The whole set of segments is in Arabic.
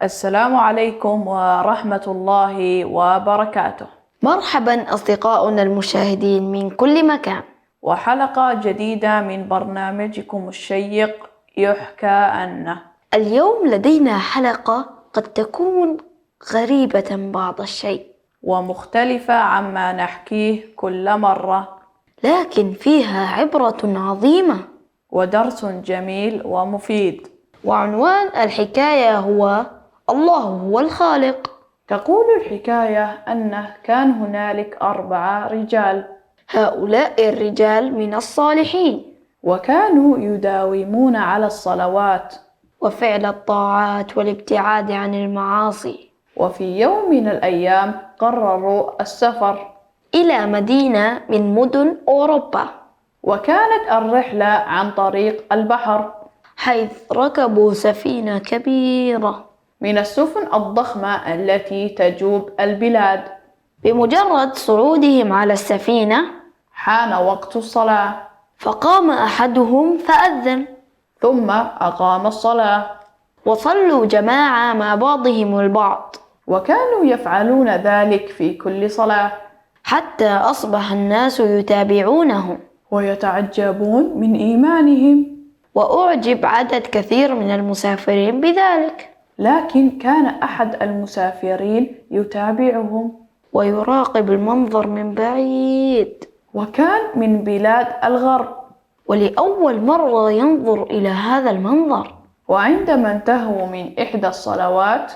السلام عليكم ورحمة الله وبركاته، مرحبا أصدقاؤنا المشاهدين من كل مكان. وحلقة جديدة من برنامجكم الشيق يحكى عنه. اليوم لدينا حلقة قد تكون غريبة بعض الشيء ومختلفة عما نحكيه كل مرة، لكن فيها عبرة عظيمة. ودرس جميل ومفيد. وعنوان الحكاية هو الله هو الخالق. تقول الحكاية أنه كان هنالك 4 رجال، هؤلاء الرجال من الصالحين وكانوا يداومون على الصلوات وفعل الطاعات والابتعاد عن المعاصي. وفي يوم من الأيام قرروا السفر، إلى مدينة من مدن أوروبا، وكانت الرحلة عن طريق البحر، حيث ركبوا سفينة كبيرة من السفن الضخمة التي تجوب البلاد. بمجرد صعودهم على السفينة حان وقت الصلاة، فقام أحدهم فأذن، ثم أقام الصلاة، وصلوا جماعة مع بعضهم البعض، وكانوا يفعلون ذلك في كل صلاة، حتى أصبح الناس يتابعونهم. ويتعجبون من إيمانهم. وأعجب عدد كثير من المسافرين بذلك، لكن كان أحد المسافرين يتابعهم، ويراقب المنظر من بعيد، وكان من بلاد الغرب. ولأول مرة ينظر إلى هذا المنظر. وعندما انتهوا من إحدى الصلوات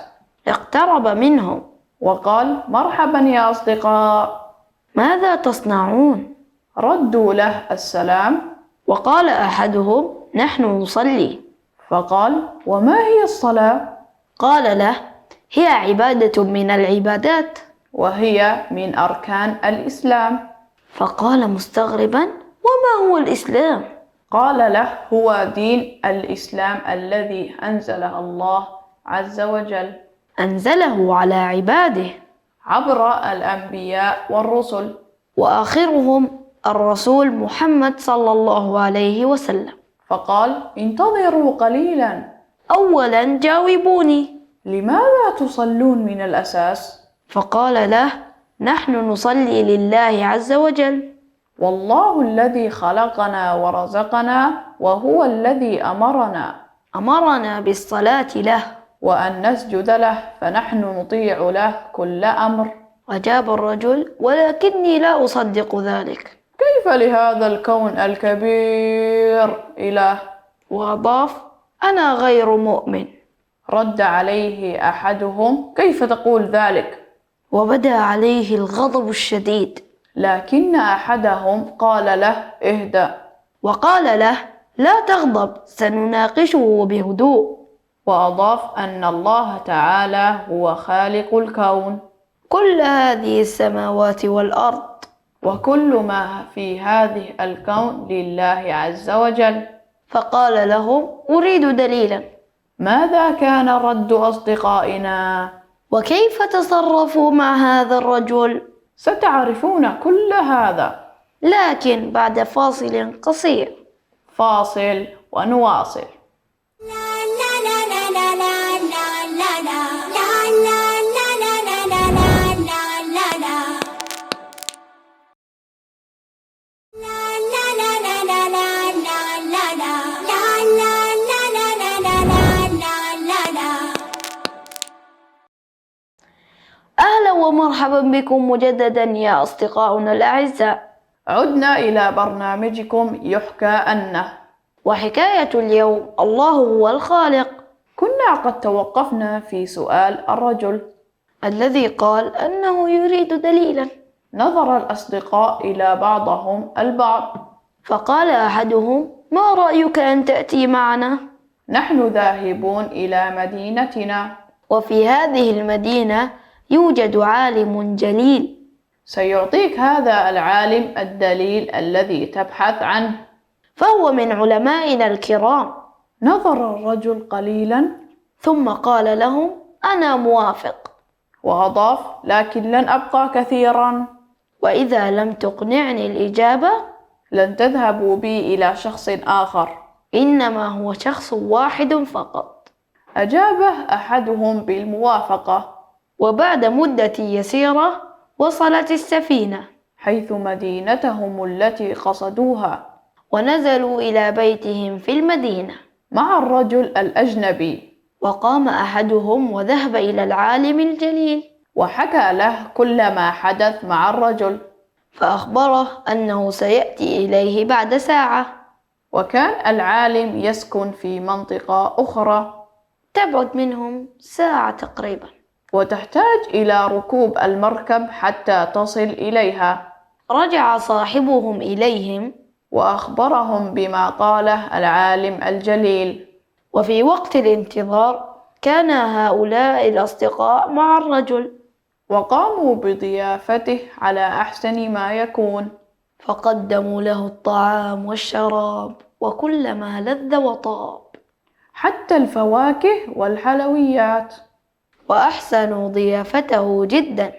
اقترب منهم وقال: مرحبا يا أصدقاء. ماذا تصنعون؟ ردوا له السلام. وقال أحدهم نحن نصلي. فقال: وما هي الصلاة؟ قال له هي عبادة من العبادات، وهي من أركان الإسلام. فقال مستغربا وما هو الإسلام؟ قال له: هو دين الإسلام الذي أنزله الله عز وجل، أنزله على عباده عبر الأنبياء والرسل، وآخرهم الرسول محمد صلى الله عليه وسلم. فقال: انتظروا قليلا. أولا جاوبوني، لماذا تصلون من الأساس؟ فقال له نحن نصلي لله عز وجل، والله الذي خلقنا ورزقنا، وهو الذي أمرنا بالصلاة له، وأن نسجد له، فنحن نطيع له كل أمر. أجاب الرجل ولكني لا أصدق ذلك. كيف لهذا الكون الكبير إله؟ وأضاف أنا غير مؤمن. رد عليه أحدهم: كيف تقول ذلك؟ وبدا عليه الغضب الشديد، لكن أحدهم قال له: اهدأ. وقال له لا تغضب سنناقشه بهدوء. وأضاف أن الله تعالى هو خالق الكون، كل هذه السماوات والأرض، وكل ما في هذه الكون لله عز وجل. فقال لهم أريد دليلا. ماذا كان رد أصدقائنا؟ وكيف تصرفوا مع هذا الرجل؟ ستعرفون كل هذا، لكن بعد فاصل قصير. فاصل ونواصل. أهلا ومرحبا بكم مجددا يا أصدقاؤنا الأعزاء. عدنا إلى برنامجكم يحكى عنه، وحكاية اليوم الله هو الخالق. كنا قد توقفنا في سؤال الرجل الذي قال أنه يريد دليلا. نظر الأصدقاء إلى بعضهم البعض، فقال أحدهم ما رأيك أن تأتي معنا؟ نحن ذاهبون إلى مدينتنا، وفي هذه المدينة يوجد عالم جليل، سيعطيك هذا العالم الدليل الذي تبحث عنه، فهو من علمائنا الكرام. نظر الرجل قليلا ثم قال لهم أنا موافق. وأضاف: لكن لن أبقى كثيرا، وإذا لم تقنعني الإجابة لن تذهبوا بي إلى شخص آخر، إنما هو شخص واحد فقط. أجابه أحدهم بالموافقة، وبعد مدة يسيرة وصلت السفينة حيث مدينتهم التي قصدوها، ونزلوا إلى بيتهم في المدينة. مع الرجل الأجنبي، وقام أحدهم وذهب إلى العالم الجليل وحكى له كل ما حدث مع الرجل، فأخبره أنه سيأتي إليه بعد ساعة. وكان العالم يسكن في منطقة أخرى تبعد منهم ساعة تقريبا، وتحتاج إلى ركوب المركب حتى تصل إليها. رجع صاحبهم إليهم وأخبرهم بما قاله العالم الجليل. وفي وقت الانتظار كان هؤلاء الأصدقاء مع الرجل، وقاموا بضيافته على أحسن ما يكون، فقدموا له الطعام والشراب وكل ما لذ وطاب، حتى الفواكه والحلويات، وأحسنوا ضيافته جدا،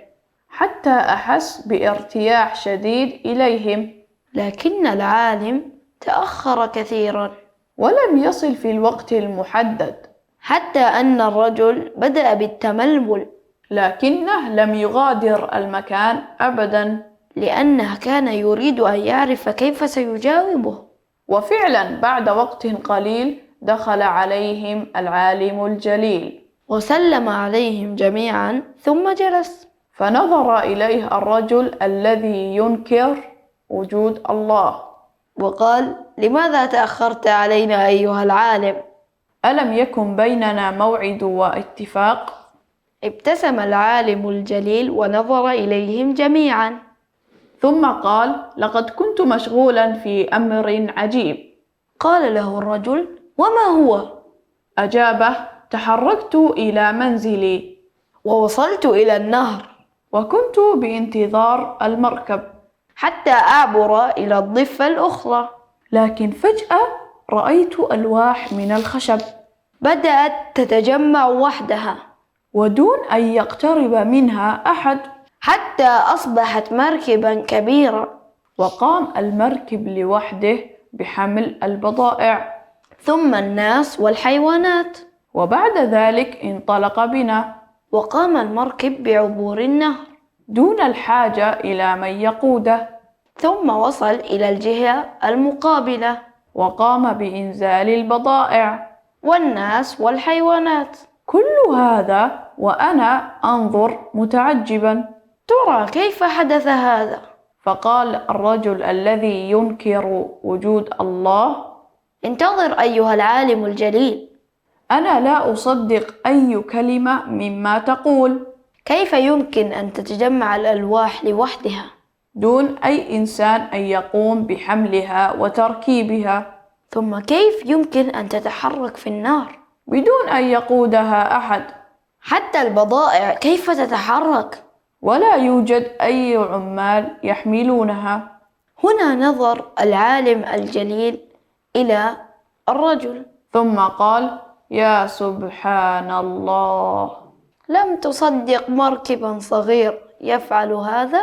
حتى أحس بارتياح شديد إليهم. لكن العالم تأخر كثيرا ولم يصل في الوقت المحدد، حتى أن الرجل بدأ بالتململ، لكنه لم يغادر المكان أبدا، لأنه كان يريد أن يعرف كيف سيجاوبه. وفعلا بعد وقت قليل دخل عليهم العالم الجليل، وسلم عليهم جميعا ثم جلس. فنظر إليه الرجل الذي ينكر وجود الله، وقال: لماذا تأخرت علينا أيها العالم؟ ألم يكن بيننا موعد واتفاق؟ ابتسم العالم الجليل ونظر إليهم جميعا، ثم قال: لقد كنت مشغولا في أمر عجيب. قال له الرجل: وما هو؟ أجابه: تحركت إلى منزلي، ووصلت إلى النهر، وكنت بانتظار المركب حتى أعبر إلى الضفة الأخرى، لكن فجأة رأيت ألواح من الخشب بدأت تتجمع وحدها ودون أن يقترب منها أحد، حتى أصبحت مركبا كبيرة، وقام المركب لوحده بحمل البضائع، ثم الناس والحيوانات، وبعد ذلك انطلق بنا، وقام المركب بعبور النهر دون الحاجة إلى من يقوده، ثم وصل إلى الجهة المقابلة، وقام بإنزال البضائع والناس والحيوانات. كل هذا وأنا أنظر متعجبا. ترى كيف حدث هذا؟ فقال الرجل الذي ينكر وجود الله: انتظر أيها العالم الجليل، أنا لا أصدق أي كلمة مما تقول. كيف يمكن أن تتجمع الألواح لوحدها دون أي إنسان أن يقوم بحملها وتركيبها؟ ثم كيف يمكن أن تتحرك في النار بدون أن يقودها أحد؟ حتى البضائع كيف تتحرك؟ ولا يوجد أي عمال يحملونها. هنا نظر العالم الجليل إلى الرجل ثم قال: يا سبحان الله، لم تصدق مركبا صغير يفعل هذا؟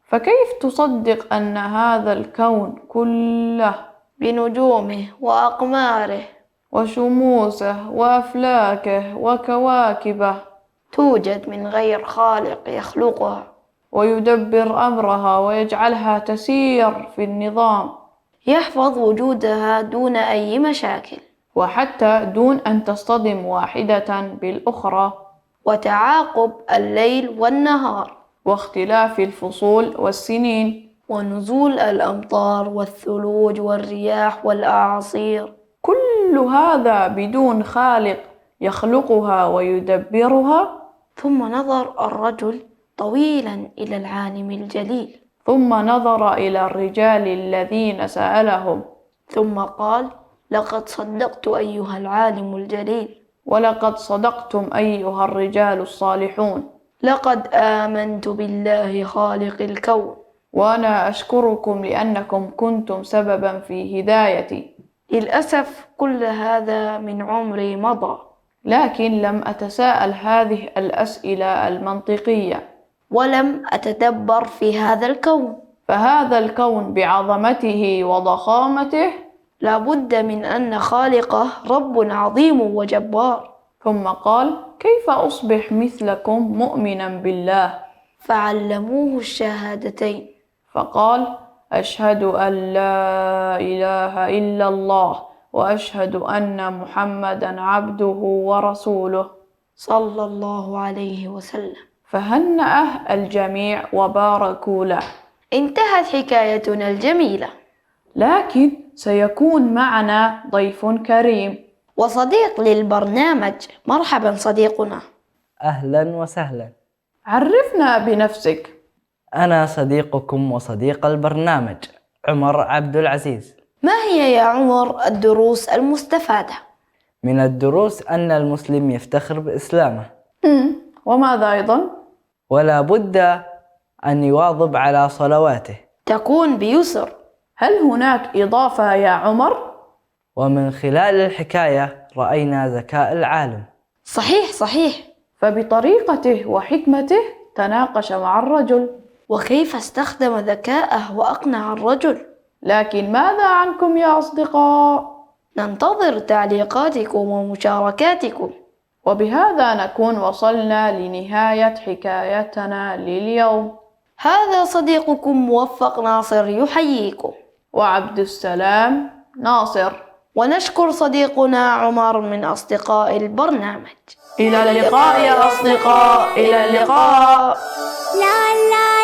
فكيف تصدق أن هذا الكون كله بنجومه وأقماره وشموسه وأفلاكه وكواكبه توجد من غير خالق يخلقها ويدبر أمرها ويجعلها تسير في النظام، يحفظ وجودها دون أي مشاكل، وحتى دون أن تصطدم واحدة بالأخرى، وتعاقب الليل والنهار، واختلاف الفصول والسنين، ونزول الأمطار والثلوج والرياح والأعاصير، كل هذا بدون خالق يخلقها ويدبرها. ثم نظر الرجل طويلا إلى العالم الجليل، ثم نظر إلى الرجال الذين سألهم، ثم قال: لقد صدقت أيها العالم الجليل، ولقد صدقتم أيها الرجال الصالحون، لقد آمنت بالله خالق الكون، وأنا أشكركم لأنكم كنتم سببا في هدايتي. للأسف كل هذا من عمري مضى، لكن لم أتساءل هذه الأسئلة المنطقية، ولم أتدبر في هذا الكون، فهذا الكون بعظمته وضخامته لا بد من أن خالقه رب عظيم وجبار، ثم قال: كيف أصبح مثلكم مؤمنا بالله؟ فعلموه الشهادتين. فقال: أشهد أن لا إله إلا الله وأشهد أن محمدا عبده ورسوله. صلى الله عليه وسلم. فهنأه الجميع وباركوا له. انتهت حكايتنا الجميلة، لكن سيكون معنا ضيف كريم وصديق للبرنامج. مرحبا صديقنا. أهلا وسهلا. عرفنا بنفسك. أنا صديقكم وصديق البرنامج عمر عبد العزيز. ما هي يا عمر الدروس المستفادة؟ من الدروس أن المسلم يفتخر بإسلامه، وماذا أيضا؟ ولا بد أن يواظب على صلواته، تكون بيسر. هل هناك إضافة يا عمر؟ ومن خلال الحكاية رأينا ذكاء العالم. صحيح. فبطريقته وحكمته تناقش مع الرجل. وكيف استخدم ذكاءه وأقنع الرجل؟ لكن ماذا عنكم يا أصدقاء؟ ننتظر تعليقاتكم ومشاركاتكم. وبهذا نكون وصلنا لنهاية حكايتنا لليوم. هذا صديقكم موفق ناصر يحييكم، وعبد السلام ناصر. ونشكر صديقنا عمر من أصدقاء البرنامج. إلى اللقاء يا أصدقاء، إلى اللقاء. لا لا